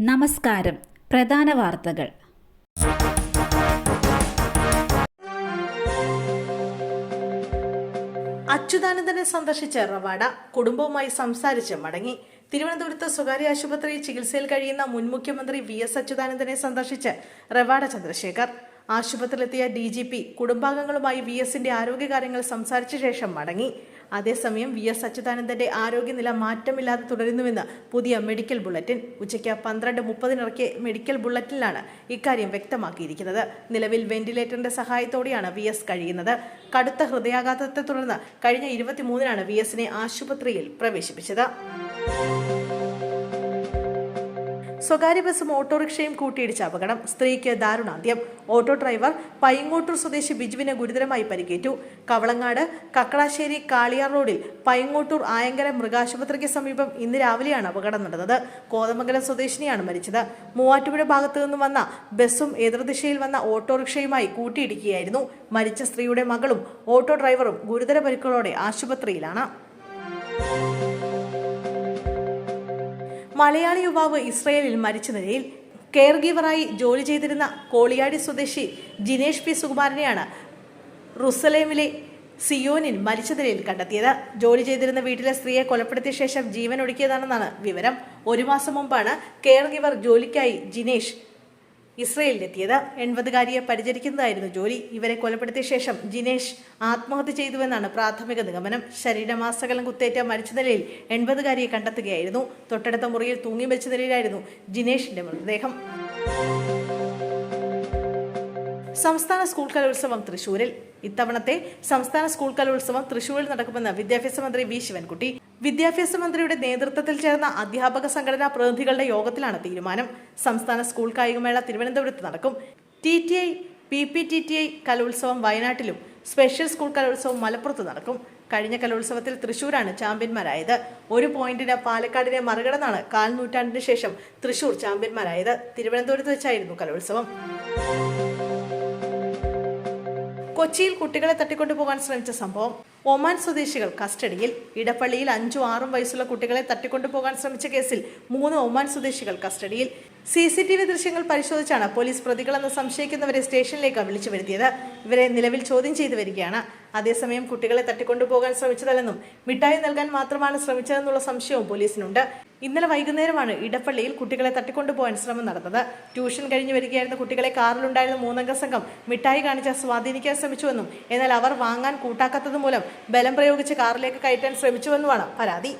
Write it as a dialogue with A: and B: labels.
A: നമസ്കാരം. പ്രധാന വാർത്തകൾ.
B: അച്യുതാനന്ദനെ സന്ദർശിച്ച റവാഡ കുടുംബവുമായി സംസാരിച്ച് മടങ്ങി. തിരുവനന്തപുരത്ത് സ്വകാര്യ ആശുപത്രിയിൽ ചികിത്സയിൽ കഴിയുന്ന മുൻ മുഖ്യമന്ത്രി VS അച്യുതാനന്ദനെ സന്ദർശിച്ച് റവാഡ ചന്ദ്രശേഖർ. ആശുപത്രിയിലെത്തിയ DGP കുടുംബാംഗങ്ങളുമായി VSന്റെ ആരോഗ്യകാര്യങ്ങൾ സംസാരിച്ച ശേഷം മടങ്ങി. അതേസമയം VS അച്യുതാനന്ദന്റെ ആരോഗ്യനില മാറ്റമില്ലാതെ തുടരുന്നുവെന്ന് പുതിയ മെഡിക്കൽ ബുള്ളറ്റിൻ. ഉച്ചയ്ക്ക് 12:30 ഇറക്കിയ മെഡിക്കൽ ബുള്ളറ്റിനിലാണ് ഇക്കാര്യം വ്യക്തമാക്കിയിരിക്കുന്നത്. നിലവിൽ വെന്റിലേറ്ററിന്റെ സഹായത്തോടെയാണ് VS കഴിയുന്നത്. കടുത്ത ഹൃദയാഘാതത്തെ തുടർന്ന് കഴിഞ്ഞ 23-നാണ് VSനെ ആശുപത്രിയിൽ പ്രവേശിപ്പിച്ചത്. സ്വകാര്യ ബസും ഓട്ടോറിക്ഷയും കൂട്ടിയിടിച്ച അപകടം. സ്ത്രീക്ക് ദാരുണാന്ത്യം. ഓട്ടോ ഡ്രൈവർ പൈങ്ങോട്ടൂർ സ്വദേശി ബിജുവിന് ഗുരുതരമായി പരിക്കേറ്റു. കവളങ്ങാട് കക്കളാശ്ശേരി കാളിയാർ റോഡിൽ പൈങ്ങോട്ടൂർ ആയങ്കര മൃഗാശുപത്രിക്ക് സമീപം ഇന്ന് രാവിലെയാണ് അപകടം നടന്നത്. കോതമംഗലം സ്വദേശിനിയാണ് മരിച്ചത്. മൂവാറ്റുപുഴ ഭാഗത്തു നിന്നും വന്ന ബസും എതിർദിശയിൽ വന്ന ഓട്ടോറിക്ഷയുമായി കൂട്ടിയിടിക്കുകയായിരുന്നു. മരിച്ച സ്ത്രീയുടെ മകളും ഓട്ടോ ഡ്രൈവറും ഗുരുതര പരിക്കുകളോടെ ആശുപത്രിയിലാണ്. മലയാളി യുവാവ് ഇസ്രയേലിൽ മരിച്ച നിലയിൽ. കെയർ ഗീവറായി ജോലി ചെയ്തിരുന്ന കോളിയാടി സ്വദേശി ജിനേഷ് P. സുകുമാരനെയാണ് റുസലേമിലെ സിയോനിൽ മരിച്ച നിലയിൽ കണ്ടെത്തിയത്. ജോലി ചെയ്തിരുന്ന വീട്ടിലെ സ്ത്രീയെ കൊലപ്പെടുത്തിയ ശേഷം ജീവൻ ഒടുക്കിയതാണെന്നാണ് വിവരം. 1 മാസം മുമ്പാണ് കെയർ ഗീവർ ജോലിക്കായി ജിനേഷ് ഇസ്രയേലിലെത്തിയത്. 80-കാരിയെ പരിചരിക്കുന്നതായിരുന്നു ജോലി. ഇവരെ കൊലപ്പെടുത്തിയ ശേഷം ജിനേഷ് ആത്മഹത്യ ചെയ്തുവെന്നാണ് പ്രാഥമിക നിഗമനം. ശരീരമാസകലം കുത്തേറ്റ മരിച്ച നിലയിൽ 80-കാരിയെ കണ്ടെത്തുകയായിരുന്നു. തൊട്ടടുത്ത മുറിയിൽ തൂങ്ങി മരിച്ച നിലയിലായിരുന്നു ജിനേഷിന്റെ മൃതദേഹം. സംസ്ഥാന സ്കൂൾ കലോത്സവം തൃശൂരിൽ. ഇത്തവണത്തെ സംസ്ഥാന സ്കൂൾ കലോത്സവം തൃശൂരിൽ നടക്കുമെന്ന് വിദ്യാഭ്യാസ മന്ത്രി V. ശിവൻകുട്ടി. വിദ്യാഭ്യാസ മന്ത്രിയുടെ നേതൃത്വത്തിൽ ചേർന്ന അധ്യാപക സംഘടനാ പ്രതിനിധികളുടെ യോഗത്തിലാണ് തീരുമാനം. സംസ്ഥാന സ്കൂൾ കായികമേള തിരുവനന്തപുരത്ത് നടക്കും. TTI PPTTI കലോത്സവം വയനാട്ടിലും സ്പെഷ്യൽ സ്കൂൾ കലോത്സവം മലപ്പുറത്ത് നടക്കും. കഴിഞ്ഞ കലോത്സവത്തിൽ തൃശൂരാണ് ചാമ്പ്യന്മാരായത്. 1 പോയിന്റിന് പാലക്കാടിനെ മറികടന്നാണ് 4 നൂറ്റാണ്ടിന് ശേഷം തൃശൂർ ചാമ്പ്യന്മാരായത്. തിരുവനന്തപുരത്ത് വെച്ചായിരുന്നു കലോത്സവം. കൊച്ചിയിൽ കുട്ടികളെ തട്ടിക്കൊണ്ടുപോകാൻ ശ്രമിച്ച സംഭവം. ഒമാൻ സ്വദേശികൾ കസ്റ്റഡിയിൽ. ഇടപ്പള്ളിയിൽ 5ഉം 6ഉം വയസ്സുള്ള കുട്ടികളെ തട്ടിക്കൊണ്ടുപോകാൻ ശ്രമിച്ച കേസിൽ 3 ഒമാൻ സ്വദേശികൾ കസ്റ്റഡിയിൽ. CCTV ദൃശ്യങ്ങൾ പരിശോധിച്ചാണ് പോലീസ് പ്രതികളെന്ന് സംശയിക്കുന്നവരെ സ്റ്റേഷനിലേക്ക് വിളിച്ചു വരുത്തിയത്. ഇവരെ നിലവിൽ ചോദ്യം ചെയ്തു വരികയാണ്. അതേസമയം കുട്ടികളെ തട്ടിക്കൊണ്ടുപോകാൻ ശ്രമിച്ചതല്ലെന്നും മിഠായി നൽകാൻ മാത്രമാണ് ശ്രമിച്ചതെന്നുള്ള സംശയവും പോലീസിനുണ്ട്. ഇന്നലെ വൈകുന്നേരമാണ് ഇടപ്പള്ളിയിൽ കുട്ടികളെ തട്ടിക്കൊണ്ടുപോകാൻ ശ്രമം നടന്നത്. ട്യൂഷൻ കഴിഞ്ഞു വരികയായിരുന്ന കുട്ടികളെ കാറിലുണ്ടായിരുന്ന 3-അംഗ സംഘം മിഠായി കാണിച്ച് സ്വാധീനിക്കാൻ ശ്രമിച്ചുവെന്നും എന്നാൽ അവർ വാങ്ങാൻ കൂട്ടാക്കാത്തത് മൂലം ബലം പ്രയോഗിച്ച് കാറിലേക്ക് കയറ്റാൻ ശ്രമിച്ചുവെന്നുമാണ് പരാതി.